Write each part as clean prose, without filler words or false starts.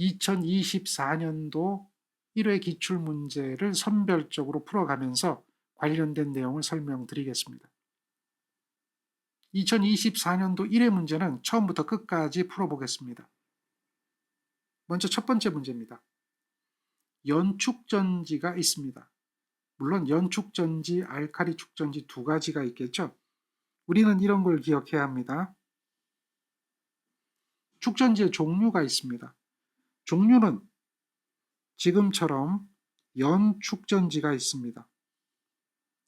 2024년도 1회 기출문제를 선별적으로 풀어가면서 관련된 내용을 설명드리겠습니다. 2024년도 1회 문제는 처음부터 끝까지 풀어보겠습니다. 먼저 첫 번째 문제입니다. 연축전지가 있습니다. 물론 연축전지, 알칼리 축전지 두 가지가 있겠죠. 우리는 이런 걸 기억해야 합니다. 축전지의 종류가 있습니다. 종류는 지금처럼 연축전지가 있습니다.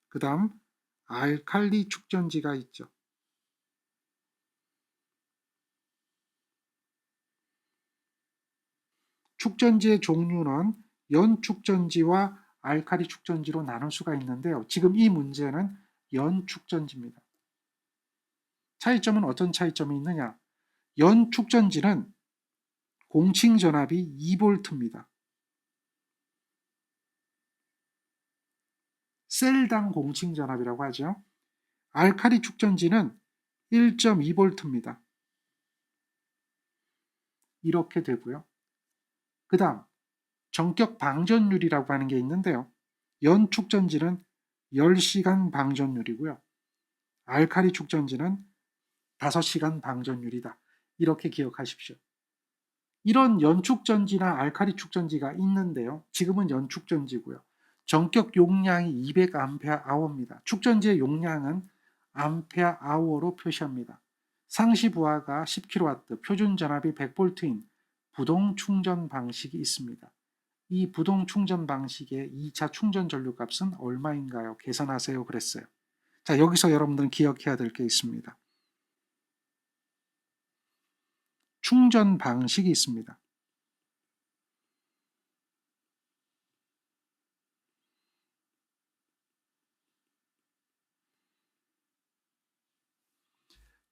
그 다음 알칼리 축전지가 있죠. 축전지의 종류는 연축전지와 알칼리 축전지로 나눌 수가 있는데요. 지금 이 문제는 연축전지입니다. 차이점은 어떤 차이점이 있느냐? 연축전지는 공칭전압이 2V입니다. 셀당 공칭전압이라고 하죠. 알칼리 축전지는 1.2V입니다. 이렇게 되고요. 그 다음 전격 방전율이라고 하는 게 있는데요. 연축전지는 10시간 방전율이고요. 알칼리 축전지는 5시간 방전율이다. 이렇게 기억하십시오. 이런 연축전지나 알칼리 축전지가 있는데요. 지금은 연축전지고요. 전격 용량이 200Ah입니다. 축전지의 용량은 Ah로 표시합니다. 상시 부하가 10kW, 표준 전압이 100V인 부동 충전 방식이 있습니다. 이 부동 충전 방식의 2차 충전 전류 값은 얼마인가요? 계산하세요 그랬어요. 자, 여기서 여러분들은 기억해야 될 게 있습니다. 충전 방식이 있습니다.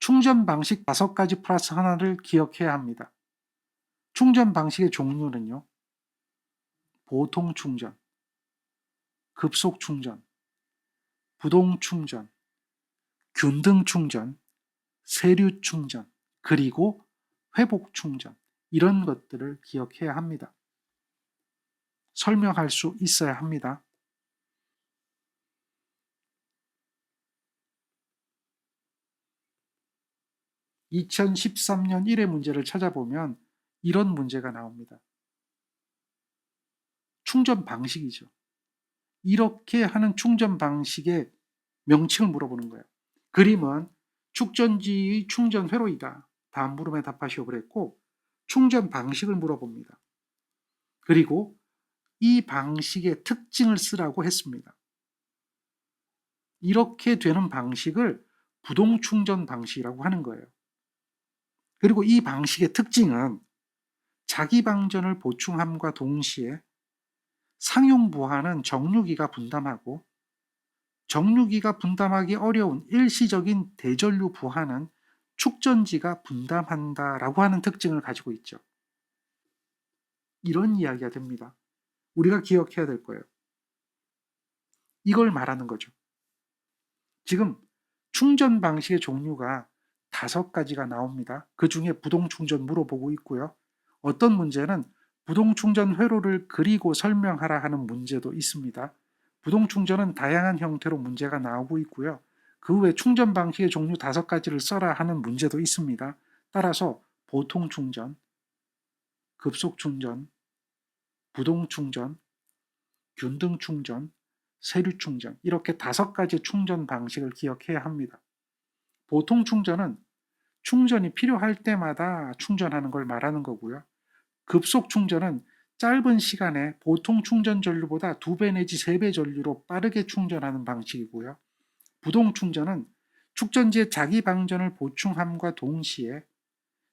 충전 방식 5가지 플러스 하나를 기억해야 합니다. 충전 방식의 종류는요. 보통 충전, 급속 충전, 부동 충전, 균등 충전, 세류 충전, 그리고 회복 충전, 이런 것들을 기억해야 합니다. 설명할 수 있어야 합니다. (2013년) 1회 문제를 찾아보면 이런 문제가 나옵니다. 충전 방식이죠. 이렇게 하는 충전 방식의 명칭을 물어보는 거예요. 그림은 축전지의 충전 회로이다. 다음 물음에 답하시오 그랬고, 충전 방식을 물어봅니다. 그리고 이 방식의 특징을 쓰라고 했습니다. 이렇게 되는 방식을 부동 충전 방식이라고 하는 거예요. 그리고 이 방식의 특징은 자기 방전을 보충함과 동시에 상용 부하는 정류기가 분담하고 정류기가 분담하기 어려운 일시적인 대전류 부하는 축전지가 분담한다라고 하는 특징을 가지고 있죠. 이런 이야기가 됩니다. 우리가 기억해야 될 거예요. 이걸 말하는 거죠. 지금 충전 방식의 종류가 5가지가 나옵니다. 그 중에 부동 충전 물어보고 있고요. 어떤 문제는 부동 충전 회로를 그리고 설명하라 하는 문제도 있습니다. 부동 충전은 다양한 형태로 문제가 나오고 있고요. 그 외 충전 방식의 종류 5가지를 써라 하는 문제도 있습니다. 따라서 보통 충전, 급속 충전, 부동 충전, 균등 충전, 세류 충전, 이렇게 5가지 충전 방식을 기억해야 합니다. 보통 충전은 충전이 필요할 때마다 충전하는 걸 말하는 거고요. 급속 충전은 짧은 시간에 보통 충전 전류보다 2배 내지 3배 전류로 빠르게 충전하는 방식이고요. 부동 충전은 축전지의 자기 방전을 보충함과 동시에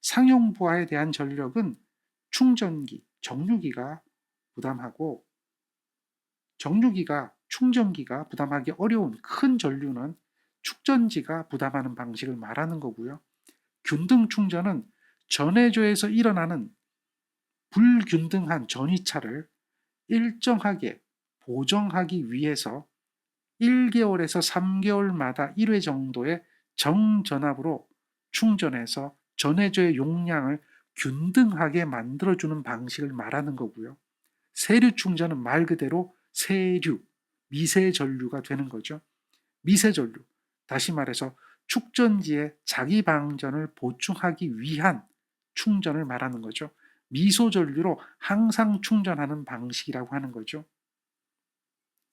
상용 부하에 대한 전력은 충전기, 정류기가 부담하고 정류기가 충전기가 부담하기 어려운 큰 전류는 축전지가 부담하는 방식을 말하는 거고요. 균등 충전은 전해조에서 일어나는 불균등한 전이차를 일정하게 보정하기 위해서 1개월에서 3개월마다 1회 정도의 정전압으로 충전해서 전해조의 용량을 균등하게 만들어주는 방식을 말하는 거고요. 세류 충전은 말 그대로 세류, 미세 전류가 되는 거죠. 미세 전류, 다시 말해서 축전지에 자기 방전을 보충하기 위한 충전을 말하는 거죠. 미소 전류로 항상 충전하는 방식이라고 하는 거죠.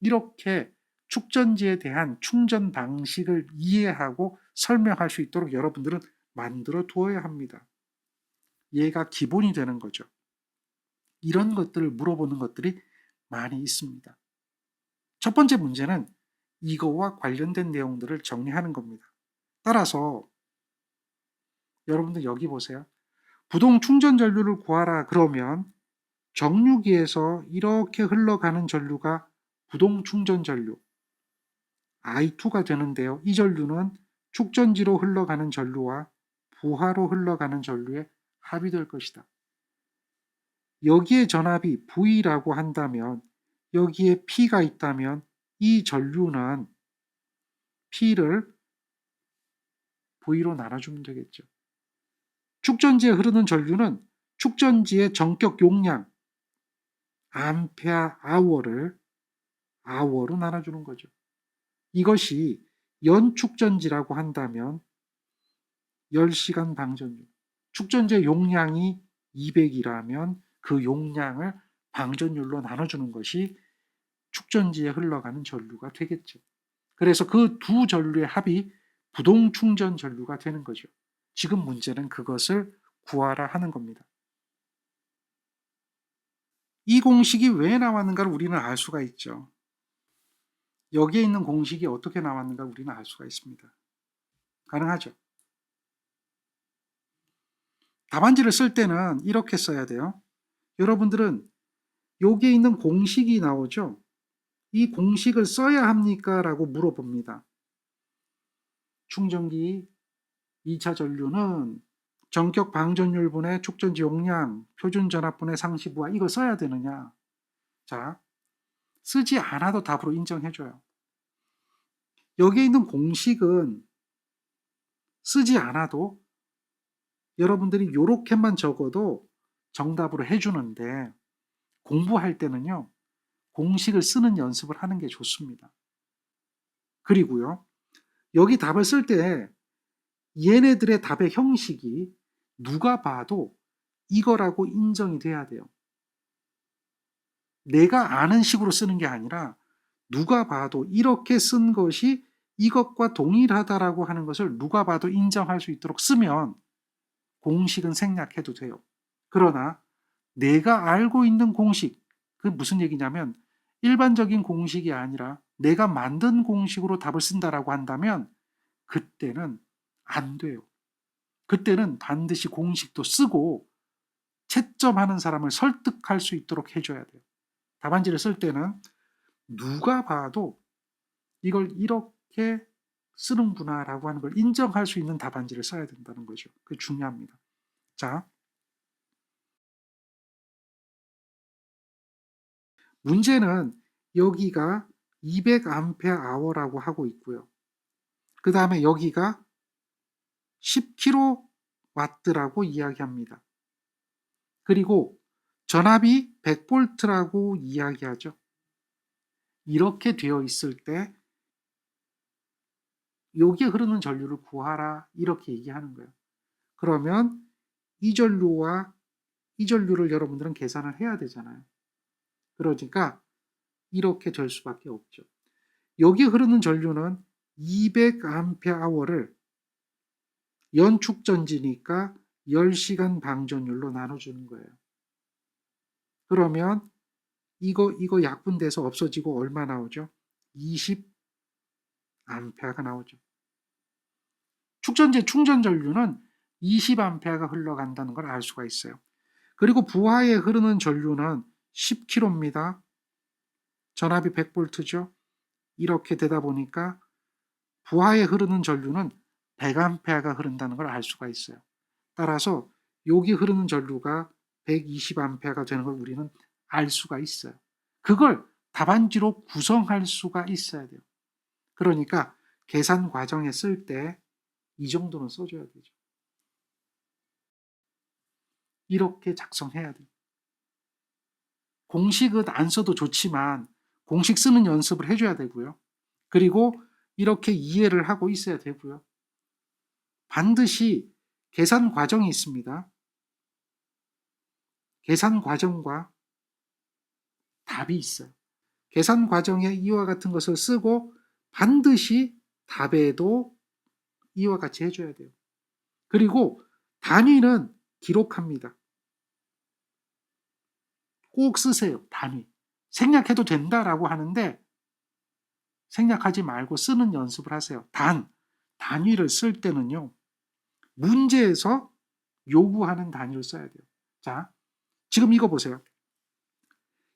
이렇게 축전지에 대한 충전 방식을 이해하고 설명할 수 있도록 여러분들은 만들어 두어야 합니다. 얘가 기본이 되는 거죠. 이런 것들을 물어보는 것들이 많이 있습니다. 첫 번째 문제는 이거와 관련된 내용들을 정리하는 겁니다. 따라서 여러분들 여기 보세요. 부동 충전 전류를 구하라 그러면 정류기에서 이렇게 흘러가는 전류가 부동 충전 전류 I2가 되는데요. 이 전류는 축전지로 흘러가는 전류와 부하로 흘러가는 전류의 합이 될 것이다. 여기에 전압이 V라고 한다면 여기에 P가 있다면 이 전류는 P를 V로 나눠주면 되겠죠. 축전지에 흐르는 전류는 축전지의 전격 용량 암페어 아워를 아워로 나눠주는 거죠. 이것이 연축전지라고 한다면 10시간 방전율. 축전지의 용량이 200이라면 그 용량을 방전율로 나눠주는 것이 축전지에 흘러가는 전류가 되겠죠. 그래서 그 두 전류의 합이 부동 충전 전류가 되는 거죠. 지금 문제는 그것을 구하라 하는 겁니다. 이 공식이 왜 나왔는가를 우리는 알 수가 있죠. 여기에 있는 공식이 어떻게 나왔는가 우리는 알 수가 있습니다. 가능하죠. 답안지를 쓸 때는 이렇게 써야 돼요. 여러분들은 여기에 있는 공식이 나오죠. 이 공식을 써야 합니까? 라고 물어봅니다. 충전기 2차 전류는 전격 방전율분의 축전지 용량, 표준 전압분의 상시부하 이거 써야 되느냐? 자, 쓰지 않아도 답으로 인정해줘요. 여기에 있는 공식은 쓰지 않아도 여러분들이 이렇게만 적어도 정답으로 해주는데 공부할 때는요. 공식을 쓰는 연습을 하는 게 좋습니다. 그리고요. 여기 답을 쓸 때 얘네들의 답의 형식이 누가 봐도 이거라고 인정이 돼야 돼요. 내가 아는 식으로 쓰는 게 아니라 누가 봐도 이렇게 쓴 것이 이것과 동일하다라고 하는 것을 누가 봐도 인정할 수 있도록 쓰면 공식은 생략해도 돼요. 그러나 내가 알고 있는 공식, 그 무슨 얘기냐면 일반적인 공식이 아니라 내가 만든 공식으로 답을 쓴다라고 한다면 그때는 안 돼요. 그때는 반드시 공식도 쓰고 채점하는 사람을 설득할 수 있도록 해줘야 돼요. 답안지를 쓸 때는 누가 봐도 이걸 이렇게 쓰는구나라고 하는 걸 인정할 수 있는 답안지를 써야 된다는 거죠. 그게 중요합니다. 자, 문제는 여기가 200A/h라고 하고 있고요. 그 다음에 여기가 10kW라고 이야기합니다. 그리고 전압이 100V라고 이야기하죠. 이렇게 되어 있을 때 여기에 흐르는 전류를 구하라 이렇게 얘기하는 거예요. 그러면 이 전류와 이 전류를 여러분들은 계산을 해야 되잖아요. 그러니까 이렇게 될 수밖에 없죠. 여기 흐르는 전류는 200A를 연축전지니까 10시간 방전율로 나눠주는 거예요. 그러면 이거 약분돼서 없어지고 얼마 나오죠? 20A가 나오죠. 축전지의 충전 전류는 20A가 흘러간다는 걸 알 수가 있어요. 그리고 부하에 흐르는 전류는 10kg입니다. 전압이 100V죠. 이렇게 되다 보니까 부하에 흐르는 전류는 100A가 흐른다는 걸 알 수가 있어요. 따라서 여기 흐르는 전류가 120A가 되는 걸 우리는 알 수가 있어요. 그걸 답안지로 구성할 수가 있어야 돼요. 그러니까 계산 과정에 쓸 때 이 정도는 써줘야 되죠. 이렇게 작성해야 돼요. 공식은 안 써도 좋지만 공식 쓰는 연습을 해줘야 되고요. 그리고 이렇게 이해를 하고 있어야 되고요. 반드시 계산 과정이 있습니다. 계산 과정과 답이 있어요. 계산 과정에 이와 같은 것을 쓰고 반드시 답에도 이와 같이 해줘야 돼요. 그리고 단위는 기록합니다. 꼭 쓰세요. 단위. 생략해도 된다라고 하는데 생략하지 말고 쓰는 연습을 하세요. 단위를 쓸 때는요. 문제에서 요구하는 단위를 써야 돼요. 자, 지금 이거 보세요.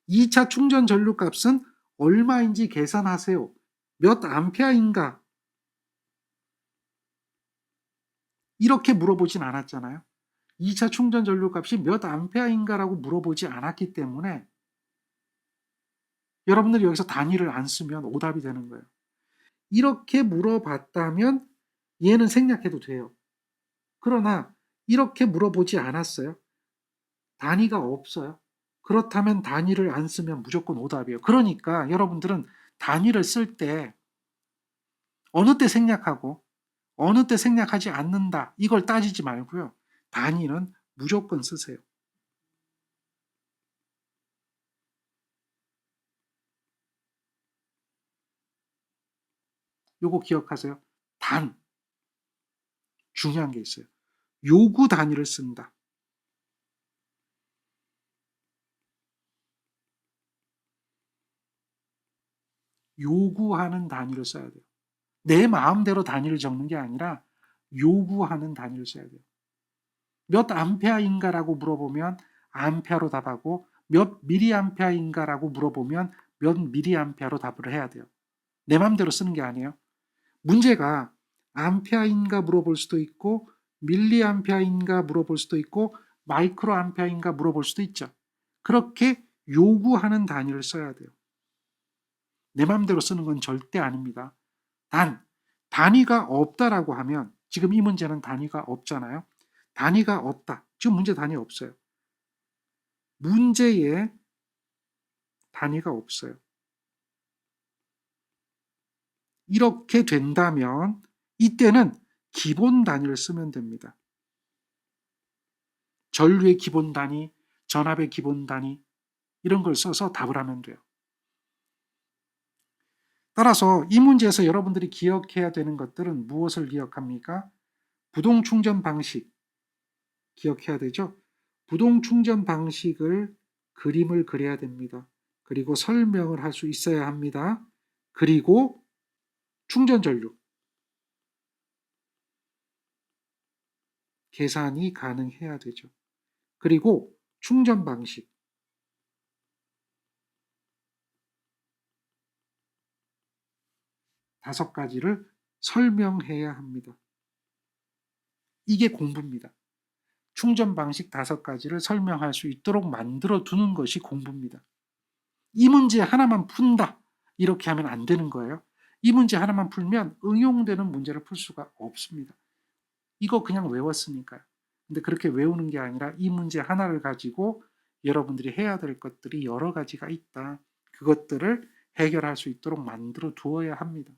2차 충전 전류 값은 얼마인지 계산하세요. 몇 암페어인가? 이렇게 물어보진 않았잖아요. 2차 충전 전류 값이 몇 암페어인가라고 물어보지 않았기 때문에 여러분들이 여기서 단위를 안 쓰면 오답이 되는 거예요. 이렇게 물어봤다면 얘는 생략해도 돼요. 그러나 이렇게 물어보지 않았어요. 단위가 없어요. 그렇다면 단위를 안 쓰면 무조건 오답이에요. 그러니까 여러분들은 단위를 쓸 때 어느 때 생략하고 어느 때 생략하지 않는다 이걸 따지지 말고요. 단위는 무조건 쓰세요. 요거 기억하세요. 중요한 게 있어요. 요구 단위를 쓴다. 요구하는 단위를 써야 돼요. 내 마음대로 단위를 적는 게 아니라 요구하는 단위를 써야 돼요. 몇 암페어인가라고 물어보면 암페어로 답하고 몇 미리암페어인가라고 물어보면 몇 미리암페어로 답을 해야 돼요. 내 마음대로 쓰는 게 아니에요. 문제가 암페어인가 물어볼 수도 있고 밀리암페어인가 물어볼 수도 있고 마이크로암페어인가 물어볼 수도 있죠. 그렇게 요구하는 단위를 써야 돼요. 내 마음대로 쓰는 건 절대 아닙니다. 단위가 없다라고 하면 지금 이 문제는 단위가 없잖아요. 단위가 없다. 지금 문제 단위 없어요. 문제에 단위가 없어요. 이렇게 된다면 이때는 기본 단위를 쓰면 됩니다. 전류의 기본 단위, 전압의 기본 단위 이런 걸 써서 답을 하면 돼요. 따라서 이 문제에서 여러분들이 기억해야 되는 것들은 무엇을 기억합니까? 부동 충전 방식 기억해야 되죠? 부동 충전 방식을 그림을 그려야 됩니다. 그리고 설명을 할 수 있어야 합니다. 그리고 충전 전류 계산이 가능해야 되죠. 그리고 충전 방식 5가지를 설명해야 합니다. 이게 공부입니다. 충전 방식 5가지를 설명할 수 있도록 만들어 두는 것이 공부입니다. 이 문제 하나만 푼다 이렇게 하면 안 되는 거예요. 이 문제 하나만 풀면 응용되는 문제를 풀 수가 없습니다. 이거 그냥 외웠으니까요. 근데 그렇게 외우는 게 아니라 이 문제 하나를 가지고 여러분들이 해야 될 것들이 여러 가지가 있다. 그것들을 해결할 수 있도록 만들어 두어야 합니다.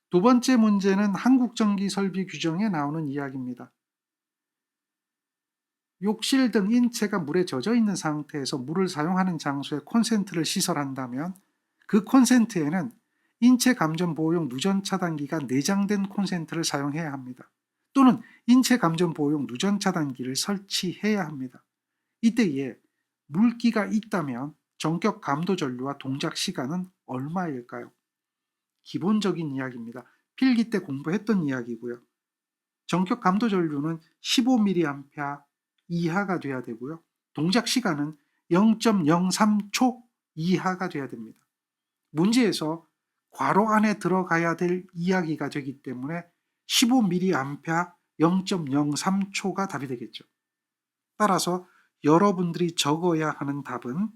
두 번째 문제는 한국전기설비 규정에 나오는 이야기입니다. 욕실 등 인체가 물에 젖어 있는 상태에서 물을 사용하는 장소에 콘센트를 시설한다면 그 콘센트에는 인체 감전 보호용 누전 차단기가 내장된 콘센트를 사용해야 합니다. 또는 인체 감전 보호용 누전 차단기를 설치해야 합니다. 이때에 물기가 있다면 전격 감도 전류와 동작 시간은 얼마일까요? 기본적인 이야기입니다. 필기 때 공부했던 이야기고요. 전격 감도 전류는 15mA 이하가 돼야 되고요. 동작 시간은 0.03초 이하가 돼야 됩니다. 문제에서 괄호 안에 들어가야 될 이야기가 되기 때문에 15mA 0.03초가 답이 되겠죠. 따라서 여러분들이 적어야 하는 답은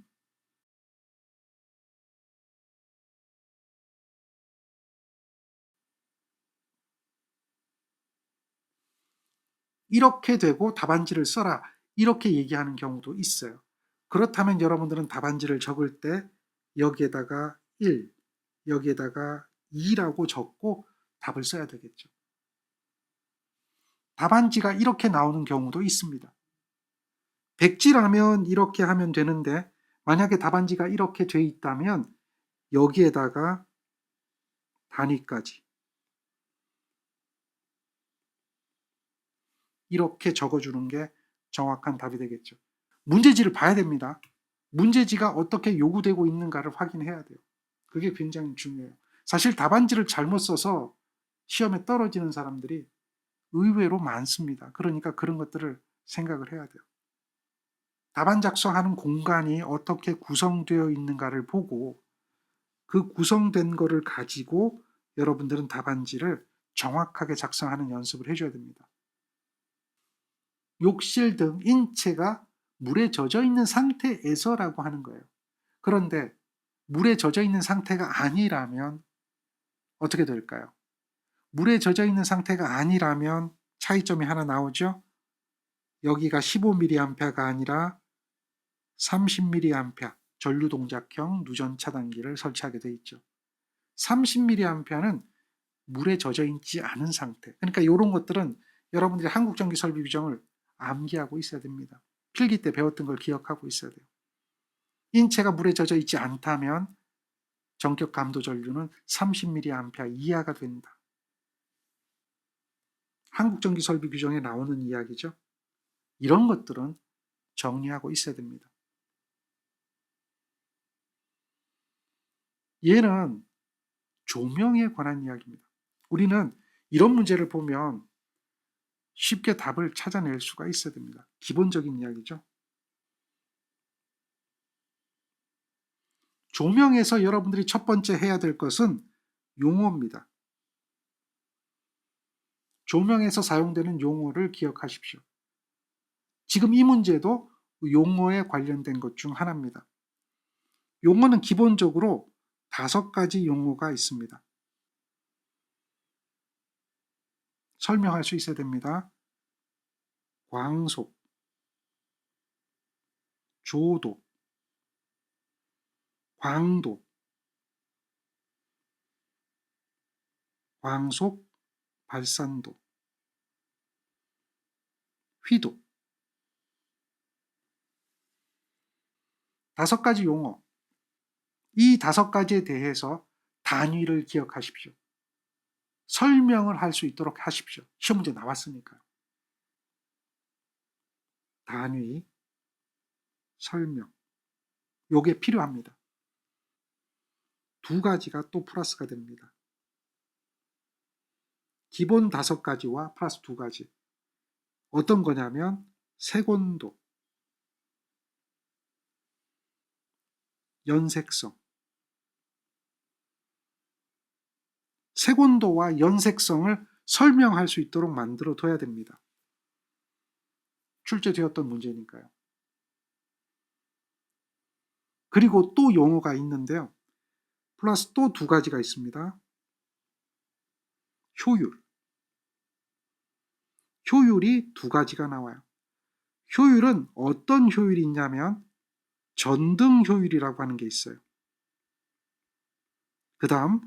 이렇게 되고 답안지를 써라. 이렇게 얘기하는 경우도 있어요. 그렇다면 여러분들은 답안지를 적을 때 여기에다가 1, 여기에다가 2라고 적고 답을 써야 되겠죠. 답안지가 이렇게 나오는 경우도 있습니다. 백지라면 이렇게 하면 되는데 만약에 답안지가 이렇게 돼 있다면 여기에다가 단위까지 이렇게 적어주는 게 정확한 답이 되겠죠. 문제지를 봐야 됩니다. 문제지가 어떻게 요구되고 있는가를 확인해야 돼요. 그게 굉장히 중요해요. 사실 답안지를 잘못 써서 시험에 떨어지는 사람들이 의외로 많습니다. 그러니까 그런 것들을 생각을 해야 돼요. 답안 작성하는 공간이 어떻게 구성되어 있는가를 보고 그 구성된 거를 가지고 여러분들은 답안지를 정확하게 작성하는 연습을 해줘야 됩니다. 욕실 등 인체가 물에 젖어 있는 상태에서라고 하는 거예요. 그런데 물에 젖어 있는 상태가 아니라면 어떻게 될까요? 물에 젖어 있는 상태가 아니라면 차이점이 하나 나오죠? 여기가 15mA가 아니라 30mA 전류동작형 누전 차단기를 설치하게 되어 있죠. 30mA는 물에 젖어 있지 않은 상태. 그러니까 이런 것들은 여러분들이 한국전기설비규정을 암기하고 있어야 됩니다. 필기 때 배웠던 걸 기억하고 있어야 돼요. 인체가 물에 젖어 있지 않다면 전격 감도 전류는 30mA 이하가 된다. 한국전기설비규정에 나오는 이야기죠. 이런 것들은 정리하고 있어야 됩니다. 얘는 조명에 관한 이야기입니다. 우리는 이런 문제를 보면 쉽게 답을 찾아낼 수가 있어야 됩니다. 기본적인 이야기죠. 조명에서 여러분들이 첫 번째 해야 될 것은 용어입니다. 조명에서 사용되는 용어를 기억하십시오. 지금 이 문제도 용어에 관련된 것 중 하나입니다. 용어는 기본적으로 5가지 용어가 있습니다. 설명할 수 있어야 됩니다. 광속, 조도, 광도, 광속, 발산도, 휘도. 5가지 용어. 이 5가지에 대해서 단위를 기억하십시오. 설명을 할 수 있도록 하십시오. 시험 문제 나왔으니까요. 단위, 설명. 요게 필요합니다. 2가지가 또 플러스가 됩니다. 기본 5가지와 플러스 2가지. 어떤 거냐면 색온도, 연색성. 색온도와 연색성을 설명할 수 있도록 만들어 둬야 됩니다. 출제되었던 문제니까요. 그리고 또 용어가 있는데요. 플러스 또 2가지가 있습니다. 효율. 효율이 2가지가 나와요. 효율은 어떤 효율이 있냐면 전등 효율이라고 하는 게 있어요. 그 다음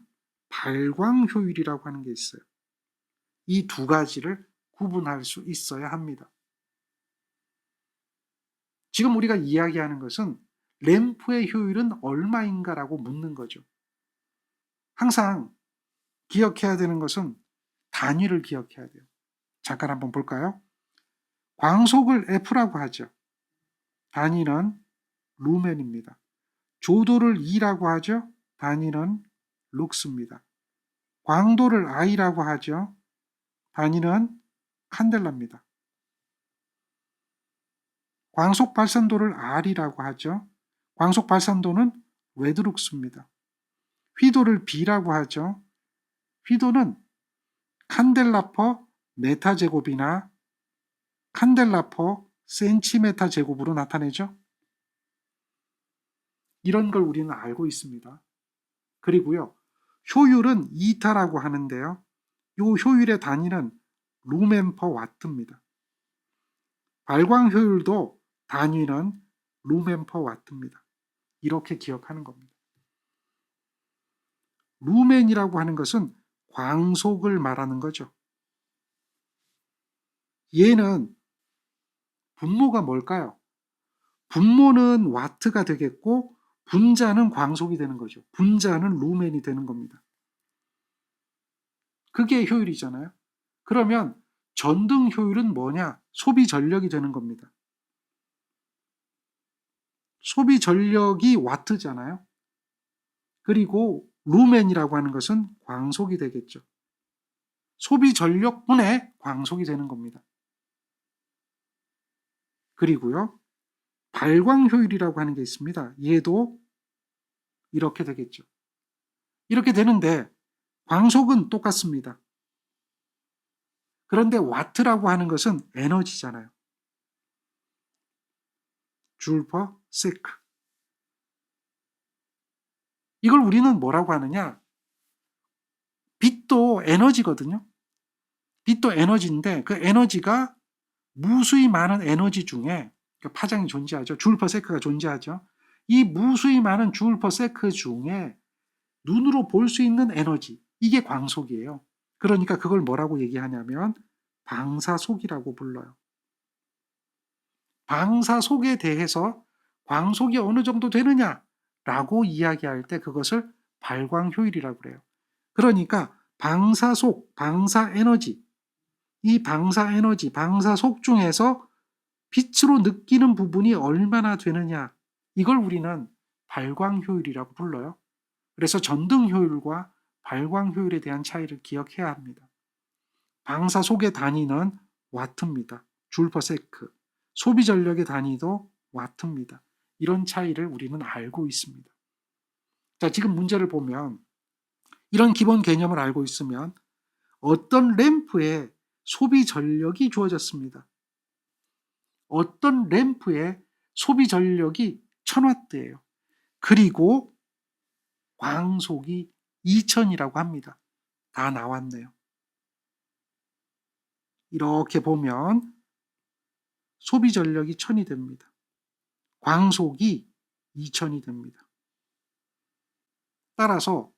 발광 효율이라고 하는 게 있어요. 이 2가지를 구분할 수 있어야 합니다. 지금 우리가 이야기하는 것은 램프의 효율은 얼마인가라고 묻는 거죠. 항상 기억해야 되는 것은 단위를 기억해야 돼요. 잠깐 한번 볼까요? 광속을 F라고 하죠. 단위는 루멘입니다. 조도를 E라고 하죠. 단위는 룩스입니다. 광도를 I라고 하죠. 단위는 칸델라입니다. 광속 발산도를 R이라고 하죠. 광속 발산도는 웨드룩스입니다. 휘도를 B라고 하죠. 휘도는 칸델라 퍼 메타 제곱이나 칸델라 퍼 센티메타 제곱으로 나타내죠. 이런 걸 우리는 알고 있습니다. 그리고요, 효율은 이타라고 하는데요. 이 효율의 단위는 루멘 퍼 와트입니다. 발광 효율도 단위는 루멘 퍼 와트입니다. 이렇게 기억하는 겁니다. 루멘이라고 하는 것은 광속을 말하는 거죠. 얘는 분모가 뭘까요? 분모는 와트가 되겠고 분자는 광속이 되는 거죠. 분자는 루멘이 되는 겁니다. 그게 효율이잖아요. 그러면 전등 효율은 뭐냐? 소비 전력이 되는 겁니다. 소비 전력이 와트잖아요. 그리고 루멘이라고 하는 것은 광속이 되겠죠. 소비 전력분의 광속이 되는 겁니다. 그리고요, 발광 효율이라고 하는 게 있습니다. 얘도 이렇게 되겠죠. 이렇게 되는데 광속은 똑같습니다. 그런데 와트라고 하는 것은 에너지잖아요. 줄 퍼 세크. 이걸 우리는 뭐라고 하느냐? 빛도 에너지거든요. 빛도 에너지인데 그 에너지가 무수히 많은 에너지 중에 파장이 존재하죠. 줄 퍼 세크가 존재하죠. 이 무수히 많은 줄 퍼 세크 중에 눈으로 볼 수 있는 에너지, 이게 광속이에요. 그러니까 그걸 뭐라고 얘기하냐면 방사속이라고 불러요. 방사속에 대해서 광속이 어느 정도 되느냐라고 이야기할 때 그것을 발광효율이라고 그래요. 그러니까 방사속, 방사에너지, 이 방사에너지, 방사속 중에서 빛으로 느끼는 부분이 얼마나 되느냐, 이걸 우리는 발광효율이라고 불러요. 그래서 전등효율과 발광효율에 대한 차이를 기억해야 합니다. 방사속의 단위는 와트입니다. 줄 퍼 세크. 소비 전력의 단위도 와트입니다. 이런 차이를 우리는 알고 있습니다. 자, 지금 문제를 보면 이런 기본 개념을 알고 있으면 어떤 램프에 소비 전력이 주어졌습니다. 어떤 램프에 소비 전력이 1000W예요. 그리고 광속이 2000이라고 합니다. 다 나왔네요. 이렇게 보면 소비 전력이 1000이 됩니다. 광속이 2000이 됩니다. 따라서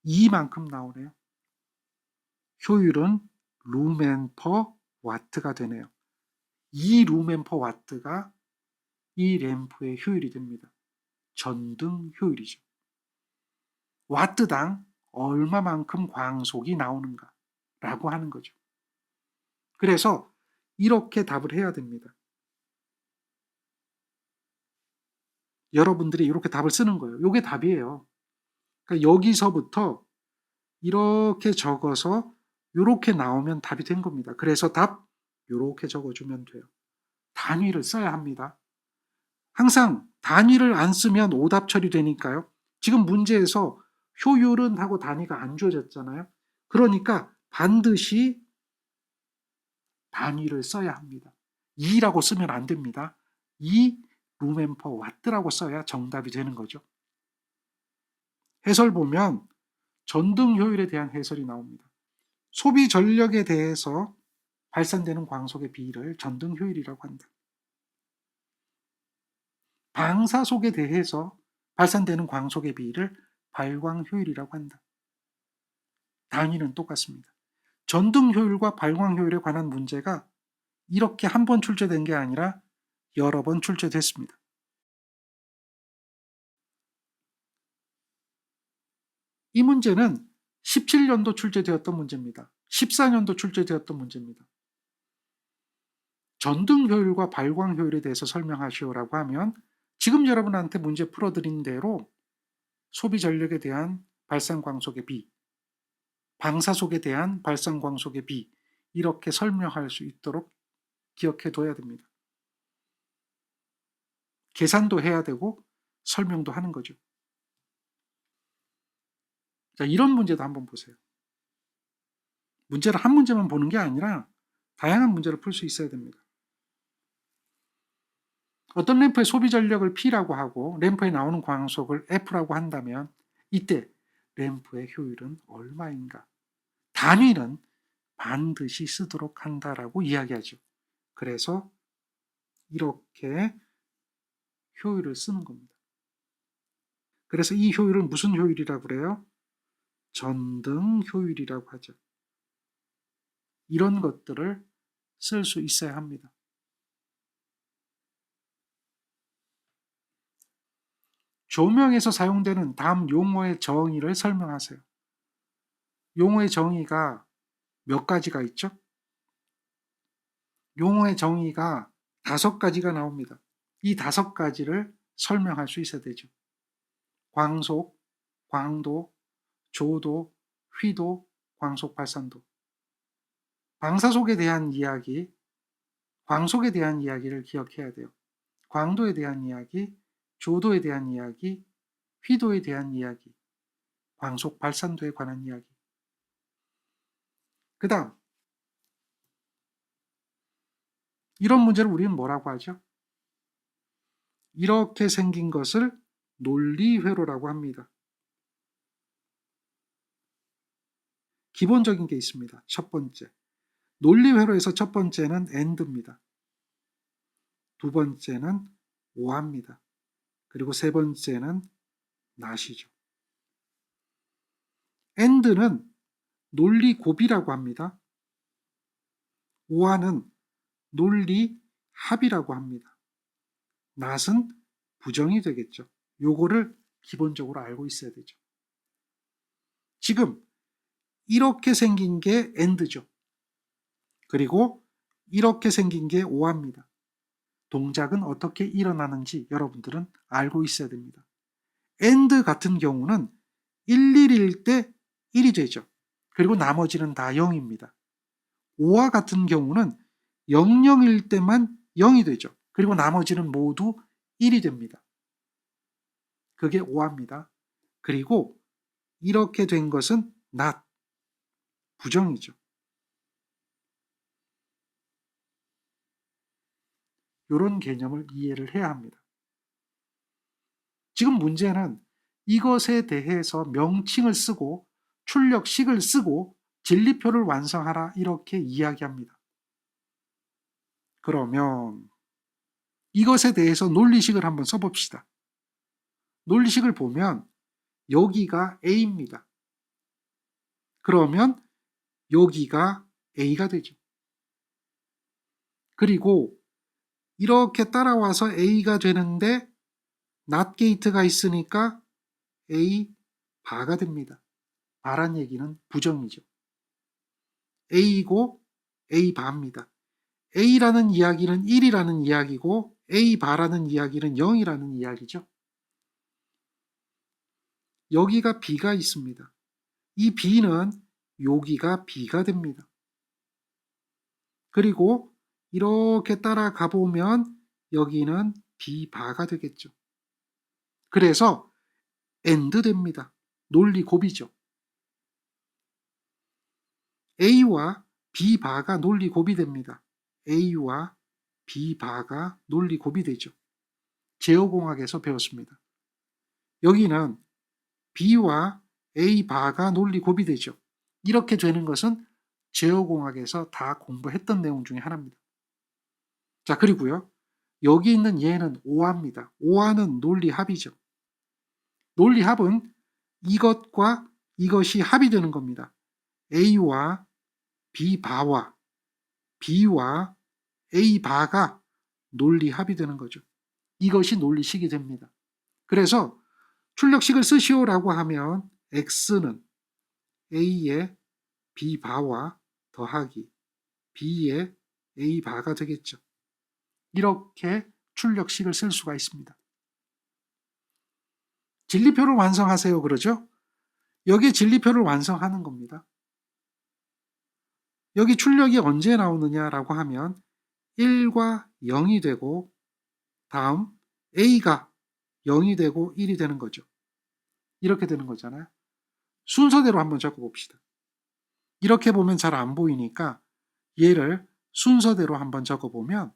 이만큼 나오네요. 효율은 루멘 퍼 와트가 되네요. 이 루멘 퍼 와트가 이 램프의 효율이 됩니다. 전등 효율이죠. 와트당 얼마만큼 광속이 나오는가 라고 하는 거죠. 그래서 이렇게 답을 해야 됩니다. 여러분들이 이렇게 답을 쓰는 거예요. 이게 답이에요. 그러니까 여기서부터 이렇게 적어서 이렇게 나오면 답이 된 겁니다. 그래서 답 이렇게 적어주면 돼요. 단위를 써야 합니다. 항상 단위를 안 쓰면 오답 처리되니까요. 지금 문제에서 효율은 하고 단위가 안 주어졌잖아요. 그러니까 반드시 단위를 써야 합니다. 2라고 쓰면 안 됩니다. 2 루멘 퍼 와트라고 써야 정답이 되는 거죠. 해설 보면 전등 효율에 대한 해설이 나옵니다. 소비 전력에 대해서 발산되는 광속의 비를 전등 효율이라고 한다. 방사속에 대해서 발산되는 광속의 비를 발광 효율이라고 한다. 단위는 똑같습니다. 전등 효율과 발광 효율에 관한 문제가 이렇게 한 번 출제된 게 아니라 여러 번 출제됐습니다. 이 문제는 17년도 출제되었던 문제입니다. 14년도 출제되었던 문제입니다. 전등 효율과 발광 효율에 대해서 설명하시오라고 하면 지금 여러분한테 문제 풀어드린 대로 소비 전력에 대한 발산 광속의 비, 방사속에 대한 발산 광속의 비, 이렇게 설명할 수 있도록 기억해 둬야 됩니다. 계산도 해야 되고 설명도 하는 거죠. 자, 이런 문제도 한번 보세요. 문제를 한 문제만 보는 게 아니라 다양한 문제를 풀 수 있어야 됩니다. 어떤 램프의 소비 전력을 P라고 하고 램프에 나오는 광속을 F라고 한다면 이때 램프의 효율은 얼마인가? 단위는 반드시 쓰도록 한다라고 이야기하죠. 그래서 이렇게 효율을 쓰는 겁니다. 그래서 이 효율은 무슨 효율이라고 그래요? 전등 효율이라고 하죠. 이런 것들을 쓸 수 있어야 합니다. 조명에서 사용되는 다음 용어의 정의를 설명하세요. 용어의 정의가 몇 가지가 있죠? 용어의 정의가 5가지가 나옵니다. 이 5가지를 설명할 수 있어야 되죠. 광속, 광도, 조도, 휘도, 광속 발산도. 방사속에 대한 이야기, 광속에 대한 이야기를 기억해야 돼요. 광도에 대한 이야기, 조도에 대한 이야기, 휘도에 대한 이야기, 광속 발산도에 관한 이야기. 그 다음, 이런 문제를 우리는 뭐라고 하죠? 이렇게 생긴 것을 논리회로라고 합니다. 기본적인 게 있습니다. 첫 번째, 논리회로에서 첫 번째는 and입니다. 두 번째는 or입니다. 그리고 세 번째는 not이죠. and는 논리 곱이라고 합니다. or는 논리 합이라고 합니다. not은 부정이 되겠죠. 요거를 기본적으로 알고 있어야 되죠. 지금 이렇게 생긴 게 and죠. 그리고 이렇게 생긴 게 or입니다. 동작은 어떻게 일어나는지 여러분들은 알고 있어야 됩니다. and 같은 경우는 11일 때 1이 되죠. 그리고 나머지는 다 0입니다. or 같은 경우는 00일 때만 0이 되죠. 그리고 나머지는 모두 1이 됩니다. 그게 or입니다. 그리고 이렇게 된 것은 not, 부정이죠. 이런 개념을 이해를 해야 합니다. 지금 문제는 이것에 대해서 명칭을 쓰고 출력식을 쓰고 진리표를 완성하라 이렇게 이야기합니다. 그러면 이것에 대해서 논리식을 한번 써봅시다. 논리식을 보면 여기가 A입니다. 그러면 여기가 A가 되죠. 그리고 이렇게 따라와서 A가 되는데 not 게이트가 있으니까 A 바가 됩니다. 바란 얘기는 부정이죠. A고 A 바입니다. A라는 이야기는 1이라는 이야기고 A 바라는 이야기는 0이라는 이야기죠. 여기가 B가 있습니다. 이 B는 여기가 B가 됩니다. 그리고 이렇게 따라가 보면 여기는 B 바가 되겠죠. 그래서 AND 됩니다. 논리 곱이죠. A와 B 바가 논리 곱이 됩니다. A와 B 바가 논리 곱이 되죠. 제어공학에서 배웠습니다. 여기는 B와 A 바가 논리 곱이 되죠. 이렇게 되는 것은 제어공학에서 다 공부했던 내용 중에 하나입니다. 자, 그리고요. 여기 있는 얘는 or입니다. or는 논리 합이죠. 논리 합은 이것과 이것이 합이 되는 겁니다. A와 B 바와 B와 A 바가 논리 합이 되는 거죠. 이것이 논리식이 됩니다. 그래서 출력식을 쓰시오라고 하면 X는 A의 B 바와 더하기 B의 A 바가 되겠죠. 이렇게 출력식을 쓸 수가 있습니다. 진리표를 완성하세요 그러죠? 여기 진리표를 완성하는 겁니다. 여기 출력이 언제 나오느냐라고 하면 1과 0이 되고 다음 A가 0이 되고 1이 되는 거죠. 이렇게 되는 거잖아요. 순서대로 한번 적어봅시다. 이렇게 보면 잘 안 보이니까 얘를 순서대로 한번 적어보면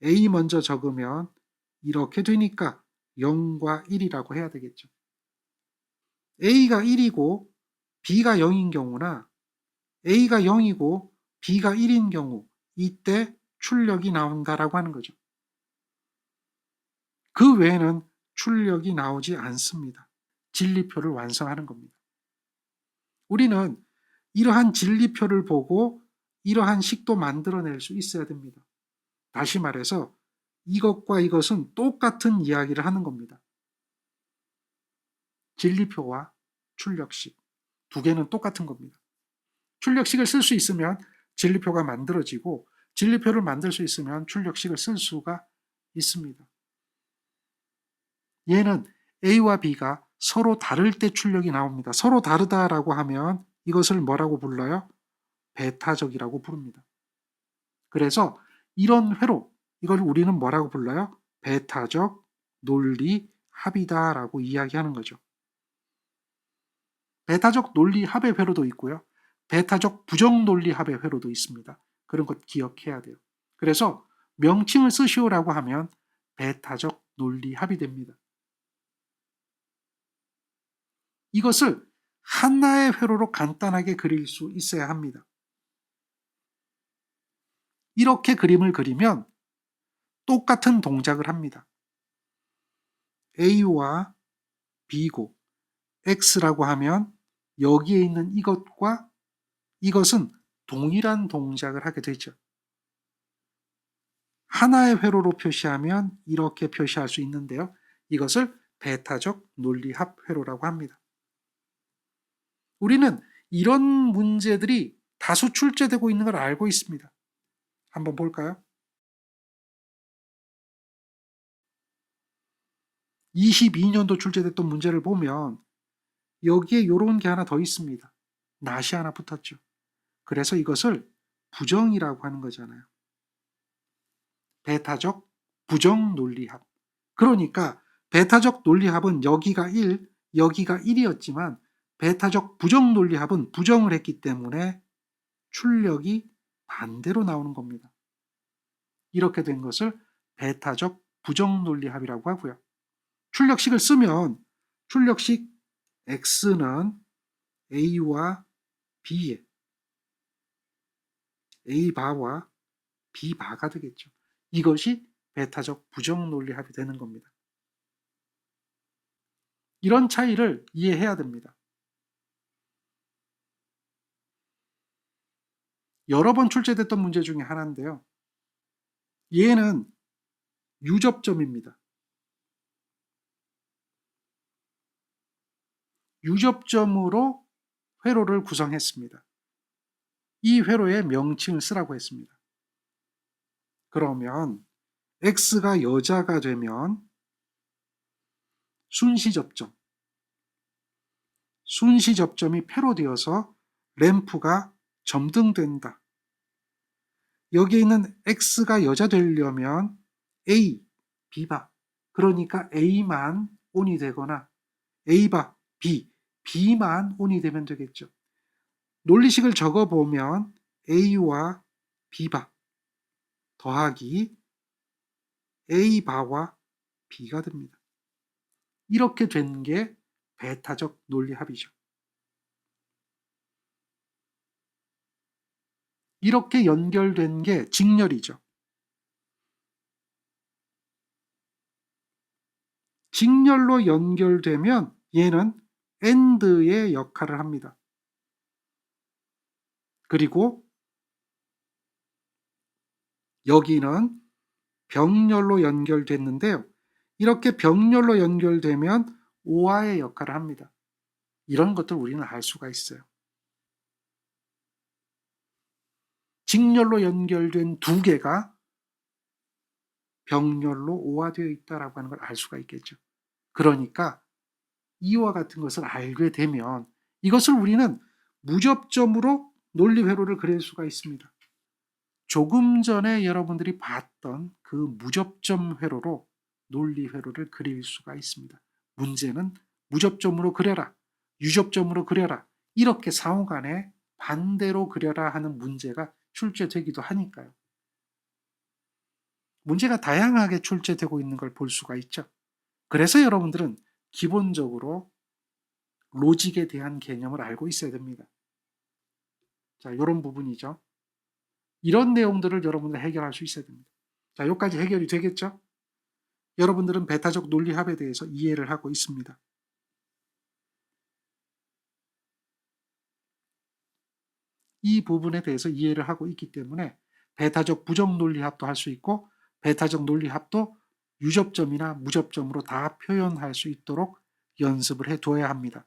A 먼저 적으면 이렇게 되니까 0과 1이라고 해야 되겠죠. A가 1이고 B가 0인 경우나 A가 0이고 B가 1인 경우 이때 출력이 나온다라고 하는 거죠. 그 외에는 출력이 나오지 않습니다. 진리표를 완성하는 겁니다. 우리는 이러한 진리표를 보고 이러한 식도 만들어낼 수 있어야 됩니다. 다시 말해서 이것과 이것은 똑같은 이야기를 하는 겁니다. 진리표와 출력식 두 개는 똑같은 겁니다. 출력식을 쓸 수 있으면 진리표가 만들어지고 진리표를 만들 수 있으면 출력식을 쓸 수가 있습니다. 얘는 A와 B가 서로 다를 때 출력이 나옵니다. 서로 다르다라고 하면 이것을 뭐라고 불러요? 배타적이라고 부릅니다. 그래서 이런 회로, 이걸 우리는 뭐라고 불러요? 배타적 논리 합이다라고 이야기하는 거죠. 배타적 논리 합의 회로도 있고요. 배타적 부정 논리 합의 회로도 있습니다. 그런 것 기억해야 돼요. 그래서 명칭을 쓰시오라고 하면 배타적 논리 합이 됩니다. 이것을 하나의 회로로 간단하게 그릴 수 있어야 합니다. 이렇게 그림을 그리면 똑같은 동작을 합니다. A와 B고 X라고 하면 여기에 있는 이것과 이것은 동일한 동작을 하게 되죠. 하나의 회로로 표시하면 이렇게 표시할 수 있는데요. 이것을 배타적 논리합 회로라고 합니다. 우리는 이런 문제들이 다수 출제되고 있는 걸 알고 있습니다. 한번 볼까요? 22년도 출제됐던 문제를 보면 여기에 이런 게 하나 더 있습니다. 낫이 하나 붙었죠. 그래서 이것을 부정이라고 하는 거잖아요. 배타적 부정 논리합. 그러니까 배타적 논리합은 여기가 1, 여기가 1이었지만 배타적 부정 논리합은 부정을 했기 때문에 출력이 반대로 나오는 겁니다. 이렇게 된 것을 배타적 부정 논리합이라고 하고요. 출력식을 쓰면 출력식 X는 A와 B에 A바와 B바가 되겠죠. 이것이 배타적 부정 논리합이 되는 겁니다. 이런 차이를 이해해야 됩니다. 여러 번 출제됐던 문제 중에 하나인데요. 얘는 유접점입니다. 유접점으로 회로를 구성했습니다. 이 회로의 명칭을 쓰라고 했습니다. 그러면 X가 여자가 되면 순시접점, 순시접점이 패로되어서 램프가 점등된다. 여기에 있는 X가 여자 되려면 A, B바, 그러니까 A만 온이 되거나 A바, B, B만 온이 되면 되겠죠. 논리식을 적어보면 A와 B바 더하기 A바와 B가 됩니다. 이렇게 된 게 배타적 논리합이죠. 이렇게 연결된 게 직렬이죠. 직렬로 연결되면 얘는 AND의 역할을 합니다. 그리고 여기는 병렬로 연결됐는데요. 이렇게 병렬로 연결되면 오화의 역할을 합니다. 이런 것들 우리는 알 수가 있어요. 직렬로 연결된 두 개가 병렬로 오화되어 있다라고 하는 걸 알 수가 있겠죠. 그러니까 이와 같은 것을 알게 되면 이것을 우리는 무접점으로 논리회로를 그릴 수가 있습니다. 조금 전에 여러분들이 봤던 그 무접점 회로로 논리회로를 그릴 수가 있습니다. 문제는 무접점으로 그려라, 유접점으로 그려라, 이렇게 상호간에 반대로 그려라 하는 문제가 출제되기도 하니까요. 문제가 다양하게 출제되고 있는 걸 볼 수가 있죠. 그래서 여러분들은 기본적으로 로직에 대한 개념을 알고 있어야 됩니다. 자, 이런 부분이죠. 이런 내용들을 여러분들 해결할 수 있어야 됩니다. 자, 여기까지 해결이 되겠죠? 여러분들은 배타적 논리합에 대해서 이해를 하고 있습니다. 이 부분에 대해서 이해를 하고 있기 때문에 배타적 부정 논리합도 할 수 있고 배타적 논리합도 유접점이나 무접점으로 다 표현할 수 있도록 연습을 해 두어야 합니다.